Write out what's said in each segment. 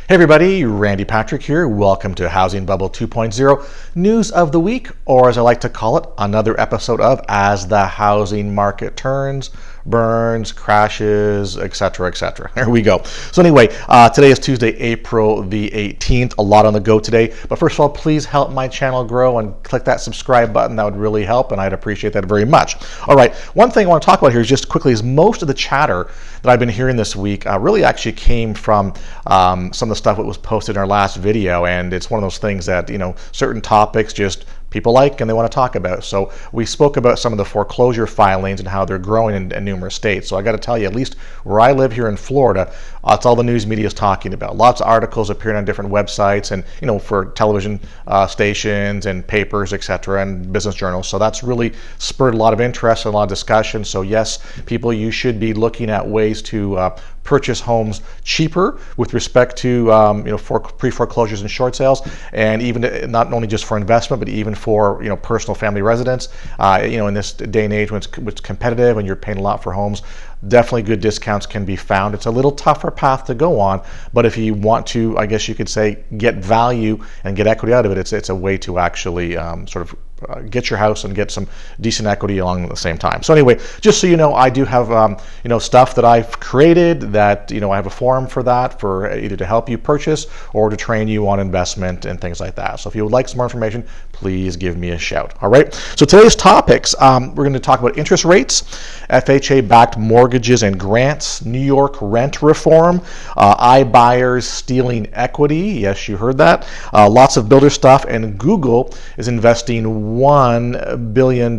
Hey everybody, Randy Patrick here. Welcome to Housing Bubble 2.0 News of the Week, or as I like to call it, another episode of As the Housing Market Turns, Burns, Crashes, etc., etc. There we go. So anyway, today is Tuesday, April the 18th. A lot on the go today. But first of all, please help my channel grow and click that subscribe button. That would really help, and I'd appreciate that very much. All right, one thing I want to talk about here is just quickly is most of the chatter that I've been hearing this week really actually came from some of the stuff that was posted in our last video, and it's one of those things that, you know, certain topics just people like and they want to talk about. So we spoke about some of the foreclosure filings and how they're growing in numerous states. So I got to tell you, at least where I live here in Florida, that's all the news media is talking about. Lots of articles appearing on different websites and, you know, for television stations and papers, etc., and business journals. So that's really spurred a lot of interest and a lot of discussion. So yes, people, you should be looking at ways to purchase homes cheaper with respect to you know, for pre-foreclosures and short sales, and even not only just for investment, but even for, you know, personal family residence. You know, in this day and age when it's competitive and you're paying a lot for homes, definitely good discounts can be found. It's a little tougher path to go on, but if you want to, I guess you could say, get value and get equity out of it, it's a way to actually sort of get your house and get some decent equity along at the same time. So anyway, just so you know, I do have you know, stuff that I've created that, you know, I have a forum for that, for either to help you purchase or to train you on investment and things like that. So if you would like some more information, please give me a shout. All right. So today's topics, we're going to talk about interest rates, FHA-backed mortgages and grants, New York rent reform, iBuyers stealing equity. Yes, you heard that. Lots of builder stuff, and Google is investing $1 billion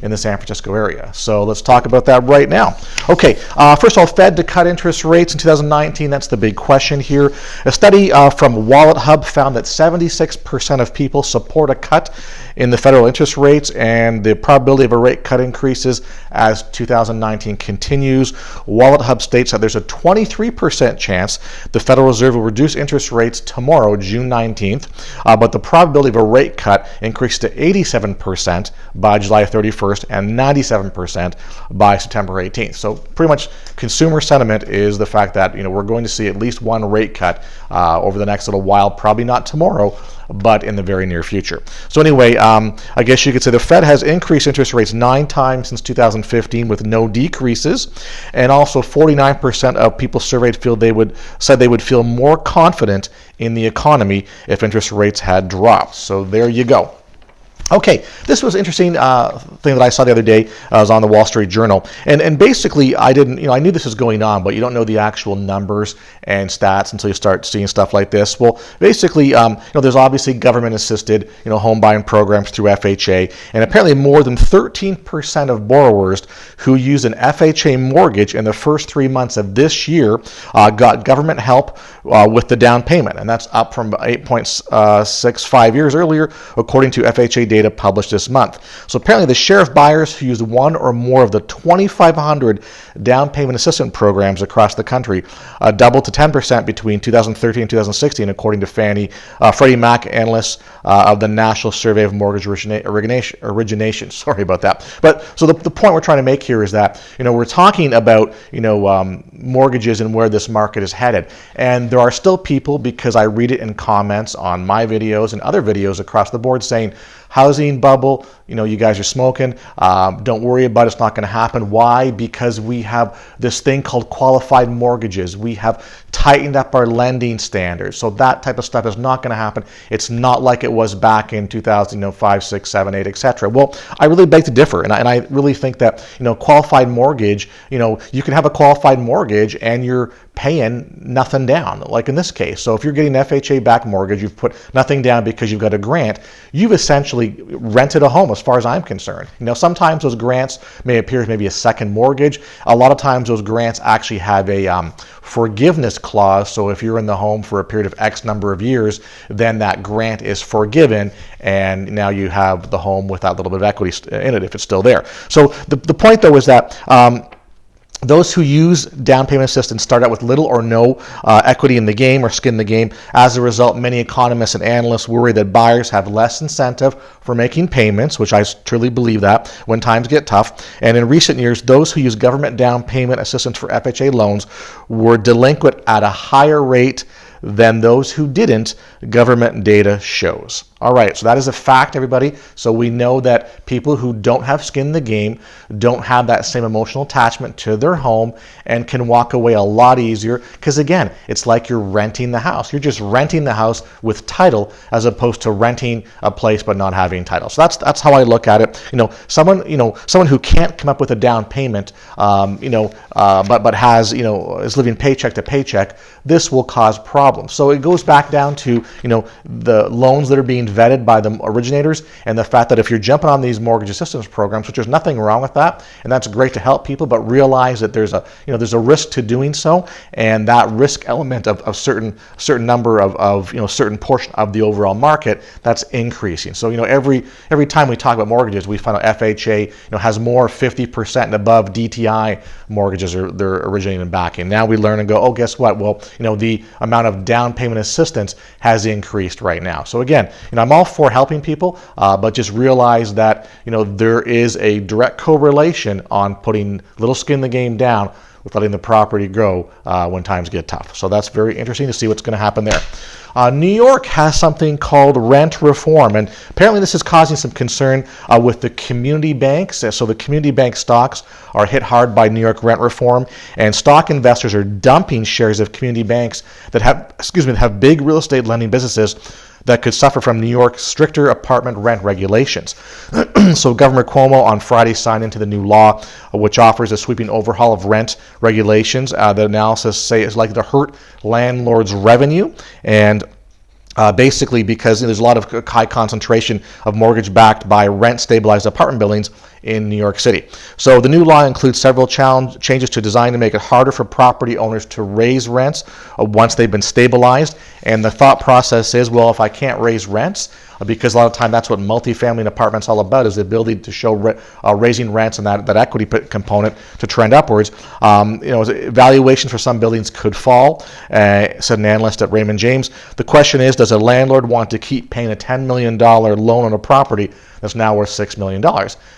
in the San Francisco area. So let's talk about that right now. Okay, first of all, Fed to cut interest rates in 2019. That's the big question here. A study from Wallet Hub found that 76% of people support a cut in the federal interest rates, and the probability of a rate cut increases as 2019 continues. Wallet Hub states that there's a 23% chance the Federal Reserve will reduce interest rates tomorrow, June 19th, but the probability of a rate cut increased to 87% by July 31st and 97% by September 18th. So pretty much consumer sentiment is the fact that, you know, we're going to see at least one rate cut over the next little while, probably not tomorrow, but in the very near future. So anyway, I guess you could say the Fed has increased interest rates 9 times since 2015 with no decreases, and also 49% of people surveyed said they would feel more confident in the economy if interest rates had dropped. So there you go. Okay, this was an interesting thing that I saw the other day. I was on the Wall Street Journal, and basically I didn't, you know, I knew this was going on, but you don't know the actual numbers and stats until you start seeing stuff like this. Well, basically, you know, there's obviously government-assisted, you know, home buying programs through FHA, and apparently more than 13% of borrowers who used an FHA mortgage in the first 3 months of this year got government help with the down payment, and that's up from 8.65 years earlier, according to FHA data published this month. So apparently the share of buyers who used one or more of the 2,500 down payment assistance programs across the country doubled to 10% between 2013 and 2016, according to Freddie Mac analysts of the National Survey of Mortgage Origination. Sorry about that. But so the point we're trying to make here is that, you know, we're talking about, you know, mortgages and where this market is headed. And there are still people, because I read it in comments on my videos and other videos across the board, saying, housing bubble, you know, you guys are smoking. Don't worry about it. It's not going to happen. Why? Because we have this thing called qualified mortgages. We have tightened up our lending standards. So that type of stuff is not going to happen. It's not like it was back in 2005, 6, 7, 8, etc. Well, I really beg to differ. And I really think that, you know, qualified mortgage, you know, you can have a qualified mortgage and you're paying nothing down, like in this case. So if you're getting an FHA-backed mortgage, you've put nothing down because you've got a grant, you've essentially rented a home as far as I'm concerned. You know, sometimes those grants may appear as maybe a second mortgage. A lot of times those grants actually have a forgiveness clause. So if you're in the home for a period of X number of years, then that grant is forgiven, and now you have the home with that little bit of equity in it if it's still there. So the point though is that those who use down payment assistance start out with little or no equity in the game or skin in the game. As a result, many economists and analysts worry that buyers have less incentive for making payments, which I truly believe that, when times get tough. And in recent years, those who use government down payment assistance for FHA loans were delinquent at a higher rate than those who didn't, government data shows. All right, so that is a fact, everybody. So we know that people who don't have skin in the game don't have that same emotional attachment to their home and can walk away a lot easier, because again, it's like you're renting the house. You're just renting the house with title as opposed to renting a place but not having title. So that's how I look at it. Someone who can't come up with a down payment, but has, is living paycheck to paycheck, this will cause problems. So it goes back down to, the loans that are being vetted by the originators, and the fact that if you're jumping on these mortgage assistance programs, which there's nothing wrong with that, and that's great to help people, but realize that there's a risk to doing so, and that risk element of certain number of certain portion of the overall market, that's increasing. So every time we talk about mortgages, we find out FHA has more 50% and above DTI mortgages they're originating and backing. Now we learn and go, oh, guess what? Well, the amount of down payment assistance has increased right now. So again, I'm all for helping people, but just realize that there is a direct correlation on putting little skin in the game down with letting the property grow when times get tough. So that's very interesting to see what's going to happen there. New York has something called rent reform, and apparently this is causing some concern with the community banks. So the community bank stocks are hit hard by New York rent reform, and stock investors are dumping shares of community banks that have big real estate lending businesses that could suffer from New York's stricter apartment rent regulations. So Governor Cuomo on Friday signed into the new law, which offers a sweeping overhaul of rent regulations. The analysis say is likely to hurt landlords' revenue, and basically because there's a lot of high concentration of mortgage backed by rent stabilized apartment buildings in New York City. So the new law includes several changes to design to make it harder for property owners to raise rents once they've been stabilized. And the thought process is, well, if I can't raise rents, because a lot of time that's what multifamily and apartments all about, is the ability to show raising rents and that equity component to trend upwards. Valuations for some buildings could fall, said an analyst at Raymond James. The question is, does a landlord want to keep paying a $10 million loan on a property that's now worth $6 million?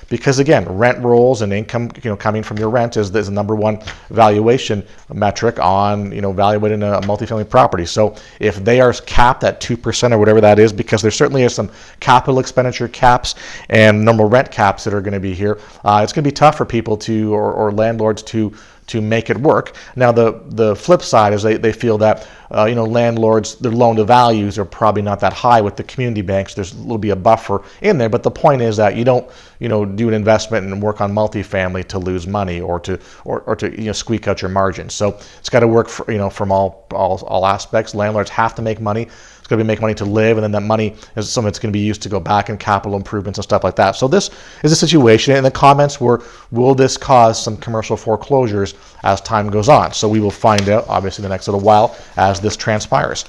Because again, rent rolls and income coming from your rent is the number one valuation metric on valuating a multifamily property. So if they are capped at 2% or whatever that is, because there certainly is some capital expenditure caps and normal rent caps that are going to be here, it's going to be tough for people or landlords to make it work. Now the flip side is they feel that landlords, their loan to values are probably not that high with the community banks. There'll be a buffer in there, but the point is that you don't do an investment and work on multifamily to lose money or to squeak out your margins. So it's got to work from all aspects. Landlords have to make money. It's going to make money to live, and then that money is something that's going to be used to go back in capital improvements and stuff like that. So this is a situation, and the comments were, will this cause some commercial foreclosures as time goes on? So we will find out, obviously, the next little while as this transpires.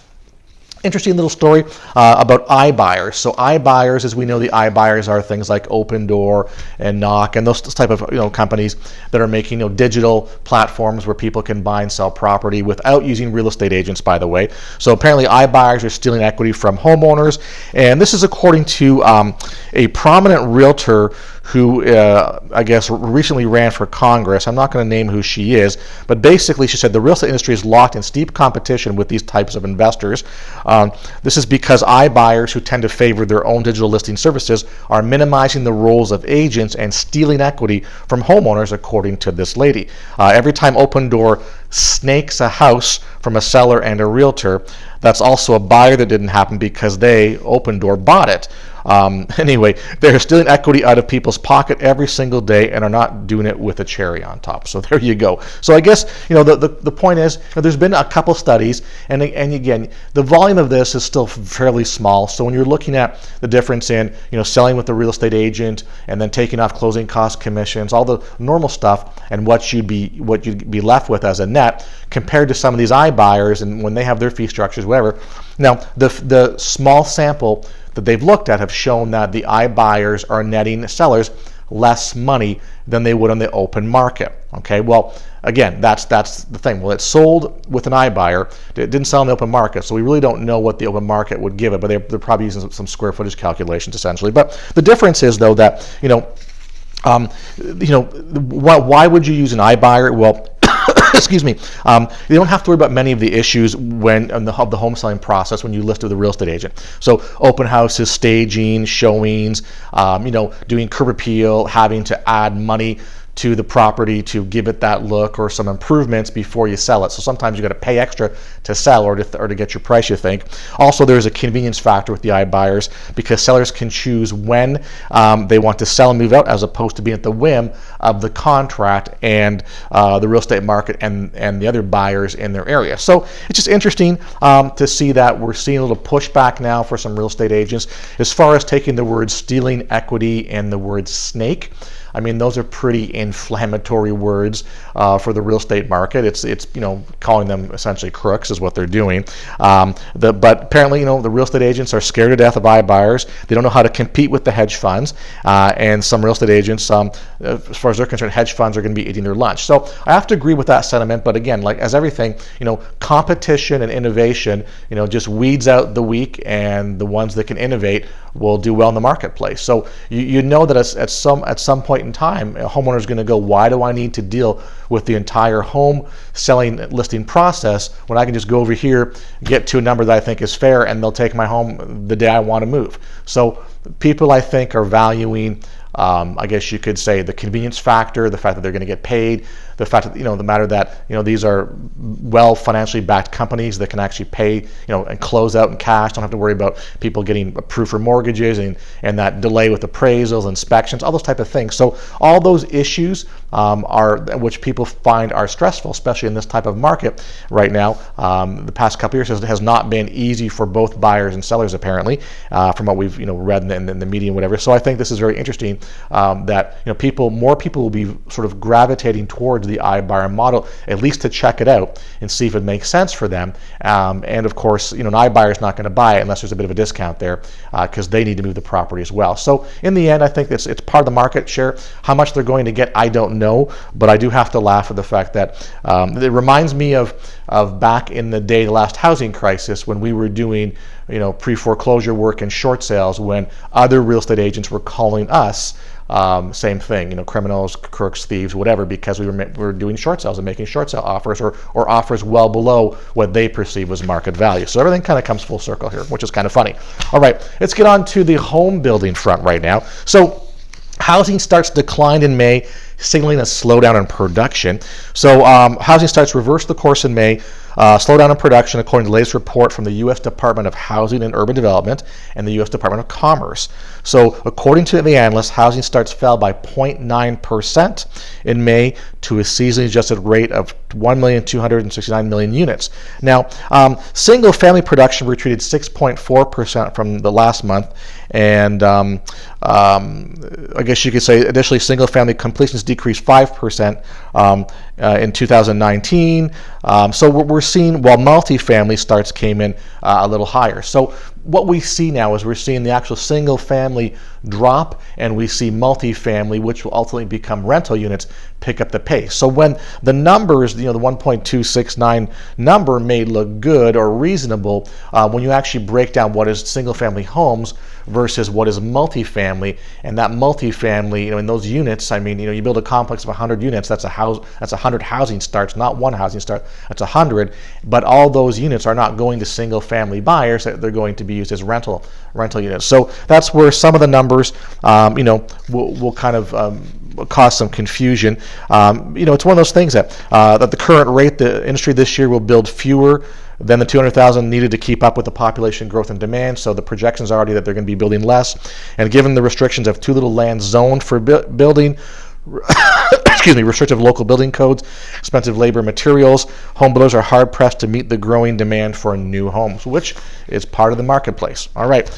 Interesting little story about iBuyers. So iBuyers, as we know, the iBuyers are things like Open Door and Knock and those type of companies that are making digital platforms where people can buy and sell property without using real estate agents, by the way. So apparently iBuyers are stealing equity from homeowners, and this is according to a prominent realtor who I guess recently ran for Congress. I'm not going to name who she is, but basically she said the real estate industry is locked in steep competition with these types of investors. This is because iBuyers, who tend to favor their own digital listing services, are minimizing the roles of agents and stealing equity from homeowners, according to this lady. Every time Open Door snakes a house from a seller and a realtor, that's also a buyer that didn't happen because they, Open Door, bought it. Anyway, they're stealing equity out of people's pocket every single day and are not doing it with a cherry on top. So there you go. So I guess the point is, there's been a couple studies, and again, the volume of this is still fairly small. So when you're looking at the difference in selling with the real estate agent and then taking off closing cost commissions, all the normal stuff, and what you'd be left with as a net compared to some of these iBuyers and when they have their fee structures, whatever. Now the small sample that they've looked at have shown that the iBuyers are netting sellers less money than they would on the open market. Okay, well, again, that's the thing. Well, it sold with an iBuyer. It didn't sell in the open market, so we really don't know what the open market would give it, but they're probably using some square footage calculations essentially. But the difference is, though, that why would you use an iBuyer? Well, excuse me, you don't have to worry about many of the issues when of the home selling process when you list with a real estate agent. So open houses, staging, showings, doing curb appeal, having to add money to the property to give it that look or some improvements before you sell it. So sometimes you got to pay extra to sell or to get your price, you think. Also, there's a convenience factor with the iBuyers because sellers can choose when they want to sell and move out as opposed to being at the whim of the contract and the real estate market and the other buyers in their area. So it's just interesting to see that we're seeing a little pushback now for some real estate agents as far as taking the word stealing equity and the word snake. I mean, those are pretty inflammatory words for the real estate market. It's calling them essentially crooks is what they're doing. But apparently, the real estate agents are scared to death of iBuyers. They don't know how to compete with the hedge funds. And some real estate agents, as far as they're concerned, hedge funds are going to be eating their lunch. So I have to agree with that sentiment. But again, like as everything, competition and innovation, just weeds out the weak, and the ones that can innovate will do well in the marketplace. So you know that at some point in time, a homeowner is going to go, why do I need to deal with the entire home selling listing process when I can just go over here, get to a number that I think is fair, and they'll take my home the day I want to move. So people, I think, are valuing I guess you could say the convenience factor, the fact that they're going to get paid, the fact that the matter that these are well financially backed companies that can actually pay and close out in cash, don't have to worry about people getting approved for mortgages and that delay with appraisals, inspections, all those type of things. So all those issues are which people find are stressful, especially in this type of market right now. The past couple of years has not been easy for both buyers and sellers, apparently, from what we've read in the media and whatever. So I think this is very interesting that more people will be sort of gravitating towards the iBuyer model, at least to check it out and see if it makes sense for them. And of course, an iBuyer is not going to buy it unless there's a bit of a discount there because they need to move the property as well. So in the end, I think it's part of the market share. How much they're going to get, I don't know, but I do have to laugh at the fact that it reminds me of back in the day, the last housing crisis, when we were doing pre-foreclosure work and short sales, when other real estate agents were calling us same thing, criminals, crooks, thieves, whatever, because we were doing short sales and making short sale offers or offers well below what they perceive was market value. So everything kind of comes full circle here, which is kind of funny. All right, let's get on to the home building front right now. So housing starts declined in May, signaling a slowdown in production. So housing starts reversed the course in May. Slowdown in production, according to the latest report from the U.S. Department of Housing and Urban Development and the U.S. Department of Commerce. So according to the analysts, housing starts fell by 0.9% in May to a seasonally adjusted rate of 1,269,000 units. Now, single-family production retreated 6.4% from the last month, and I guess you could say additionally single-family completions decreased 5% in 2019. So we're seeing, while multifamily starts came in a little higher. So what we see now is we're seeing the actual single family drop, and we see multifamily, which will ultimately become rental units, pick up the pace. So when the numbers, the 1.269 number may look good or reasonable, when you actually break down what is single family homes versus what is multifamily, and that multifamily, in those units, I mean, you build a complex of 100 units, that's 100 housing starts, not one housing start, that's 100, but all those units are not going to single family buyers, they're going to be used as rental units. So that's where some of the numbers, will kind of cause some confusion. It's one of those things that the current rate, the industry this year will build fewer than the 200,000 needed to keep up with the population growth and demand. So the projections are already that they're going to be building less. And given the restrictions of too little land zoned for building, restrictive local building codes, expensive labor materials, home builders are hard pressed to meet the growing demand for new homes, which is part of the marketplace. All right.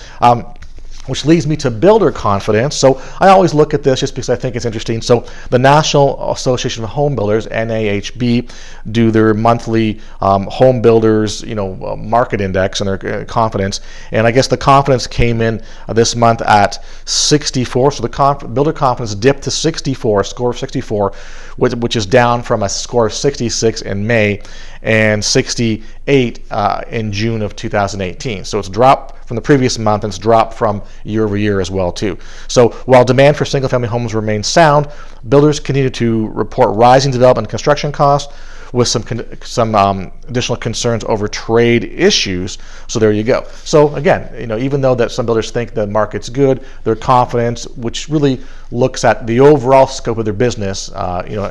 Which leads me to builder confidence. So I always look at this just because I think it's interesting. So the National Association of Home Builders, NAHB, do their monthly home builders, market index and their confidence. And I guess the confidence came in this month at 64. So the builder confidence dipped to 64, a score of 64, which is down from a score of 66 in May and 68 in June of 2018. So it's dropped from the previous month, and it's dropped from year over year as well too. So while demand for single-family homes remains sound, builders continue to report rising development and construction costs, with some additional concerns over trade issues. So there you go. So again, even though that some builders think the market's good, their confidence, which really looks at the overall scope of their business,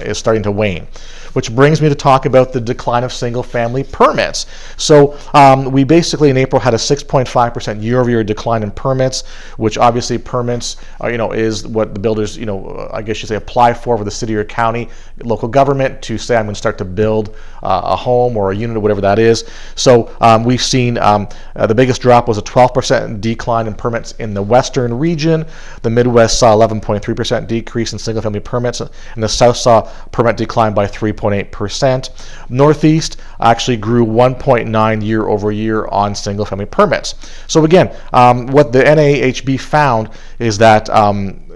is starting to wane. Which brings me to talk about the decline of single-family permits. So we basically in April had a 6.5% year-over-year decline in permits, which obviously permits, is what the builders, I guess you say, apply for with the city or county, local government to say I'm going to start to build a home or a unit or whatever that is. So we've seen the biggest drop was a 12% decline in permits in the western region. The Midwest saw 11.3% decrease in single-family permits, and the South saw permit decline by 3.8%. Northeast actually grew 1.9 year over year on single-family permits. So again, what the NAHB found is that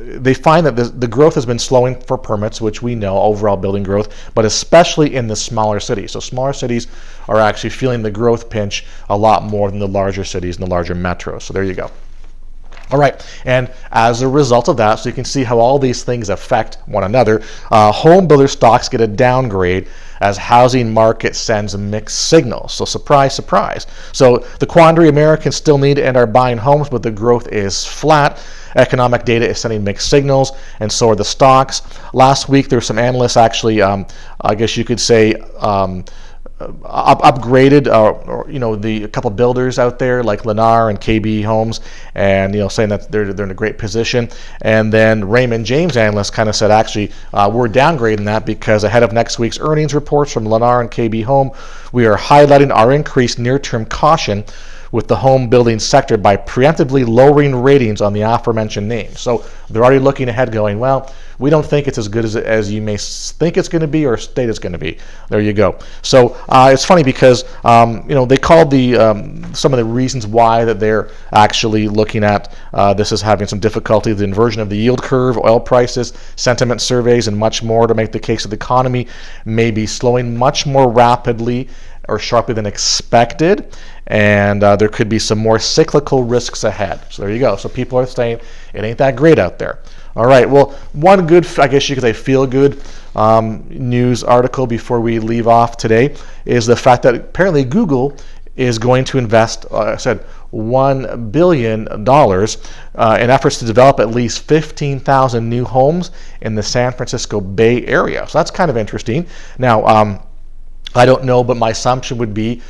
they find that the growth has been slowing for permits, which we know, overall building growth, but especially in the smaller cities. So smaller cities are actually feeling the growth pinch a lot more than the larger cities and the larger metros. So there you go. All right, and as a result of that, so you can see how all these things affect one another, home builder stocks get a downgrade as housing market sends mixed signals. So surprise, surprise. So the quandary, Americans still need and are buying homes, but the growth is flat. Economic data is sending mixed signals, and so are the stocks. Last week, there were some analysts actually, I guess you could say, upgraded, a couple builders out there like Lennar and KB Homes, and saying that they're in a great position. And then Raymond James analysts kind of said, actually, we're downgrading that because ahead of next week's earnings reports from Lennar and KB Home, we are highlighting our increased near-term caution with the home building sector by preemptively lowering ratings on the aforementioned names. So they're already looking ahead going, well, we don't think it's as good as you may think it's going to be or state it's going to be. There you go. So it's funny because they called some of the reasons why that they're actually looking at this as having some difficulty, the inversion of the yield curve, oil prices, sentiment surveys, and much more to make the case that the economy may be slowing much more rapidly or sharply than expected, and there could be some more cyclical risks ahead. So there you go. So people are saying it ain't that great out there. All right, well, one good, I guess you could say feel-good news article before we leave off today is the fact that apparently Google is going to invest, $1 billion in efforts to develop at least 15,000 new homes in the San Francisco Bay Area. So that's kind of interesting. Now, I don't know, but my assumption would be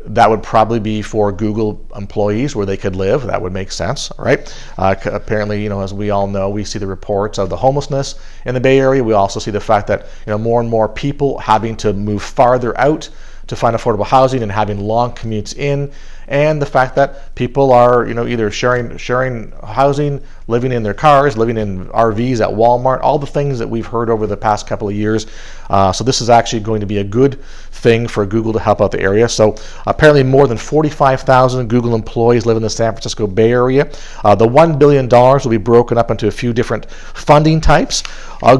that would probably be for Google employees where they could live. That would make sense, right? Apparently, as we all know, we see the reports of the homelessness in the Bay Area. We also see the fact that more and more people having to move farther out to find affordable housing and having long commutes in, and the fact that people are either sharing housing, living in their cars, living in RVs at Walmart, all the things that we've heard over the past couple of years. So this is actually going to be a good thing for Google to help out the area. So apparently more than 45,000 Google employees live in the San Francisco Bay Area. The $1 billion will be broken up into a few different funding types.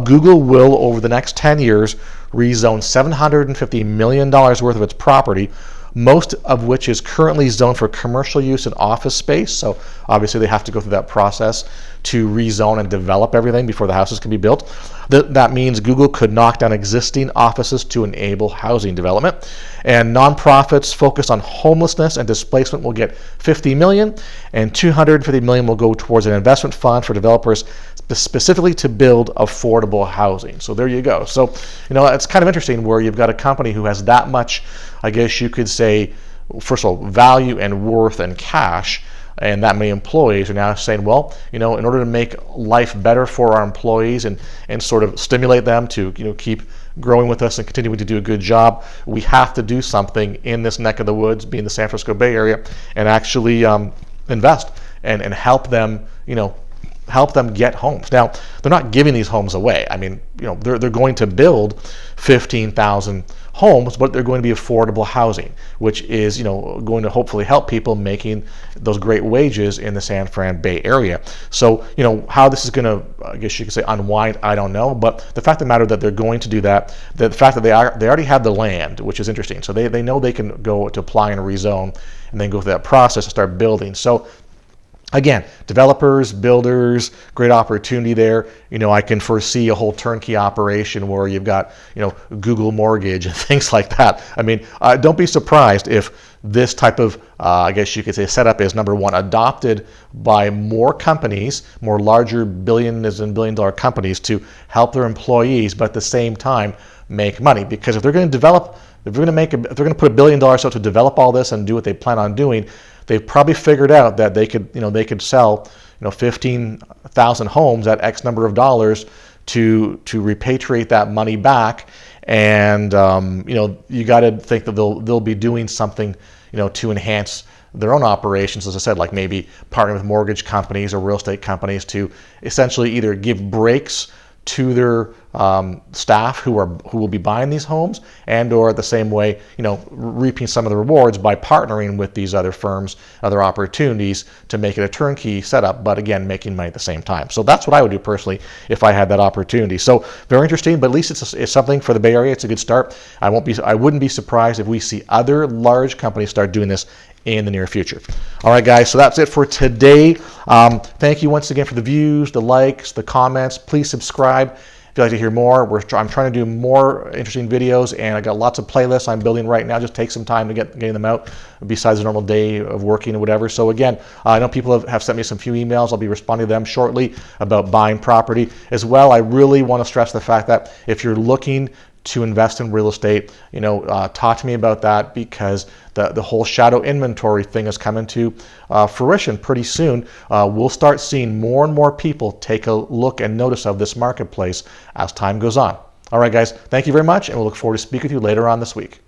Google will, over the next 10 years, rezone $750 million worth of its property, most of which is currently zoned for commercial use and office space. So obviously they have to go through that process to rezone and develop everything before the houses can be built. That means Google could knock down existing offices to enable housing development. And nonprofits focused on homelessness and displacement will get $50 million, and $250 million will go towards an investment fund for developers specifically to build affordable housing. So there you go. So, it's kind of interesting where you've got a company who has that much, I guess you could say, first of all, value and worth and cash, and that many employees are now saying, well, in order to make life better for our employees and sort of stimulate them to, keep growing with us and continuing to do a good job, we have to do something in this neck of the woods, being the San Francisco Bay Area, and actually invest and help them, help them get homes. Now, they're not giving these homes away. I mean, they're going to build 15,000 homes, but they're going to be affordable housing, which is, going to hopefully help people making those great wages in the San Fran Bay Area. So, how this is going to, I guess you could say, unwind, I don't know. But the fact of the matter that they're going to do that, the fact that they already have the land, which is interesting. So they know they can go to apply and rezone and then go through that process and start building. So Again, developers, builders, great opportunity there. I can foresee a whole turnkey operation where you've got, Google Mortgage and things like that. I mean, don't be surprised if this type of, I guess you could say, setup is, number one, adopted by more companies, more larger billion-dollar companies to help their employees, but at the same time make money. Because if they're going to develop, if they're going to put $1 billion out to develop all this and do what they plan on doing, they've probably figured out that they could sell 15,000 homes at X number of dollars to repatriate that money back. And you got to think that they'll be doing something to enhance their own operations, as I said, like maybe partnering with mortgage companies or real estate companies to essentially either give breaks to their staff who will be buying these homes, and or the same way, reaping some of the rewards by partnering with these other firms, other opportunities to make it a turnkey setup, but again, making money at the same time. So that's what I would do personally if I had that opportunity. So very interesting, but at least it's something for the Bay Area. It's a good start. I wouldn't be surprised if we see other large companies start doing this in the near future. All right, guys, so that's it for today. Thank you once again for the views, the likes, the comments. Please subscribe if you'd like to hear more. I'm trying to do more interesting videos, and I got lots of playlists I'm building right now. Just take some time to getting them out besides the normal day of working or whatever. So again, I know people have sent me some few emails. I'll be responding to them shortly about buying property as well. I really want to stress the fact that if you're looking to invest in real estate, talk to me about that, because the whole shadow inventory thing is coming to fruition pretty soon. We'll start seeing more and more people take a look and notice of this marketplace as time goes on. All right, guys, thank you very much, and we'll look forward to speaking with you later on this week.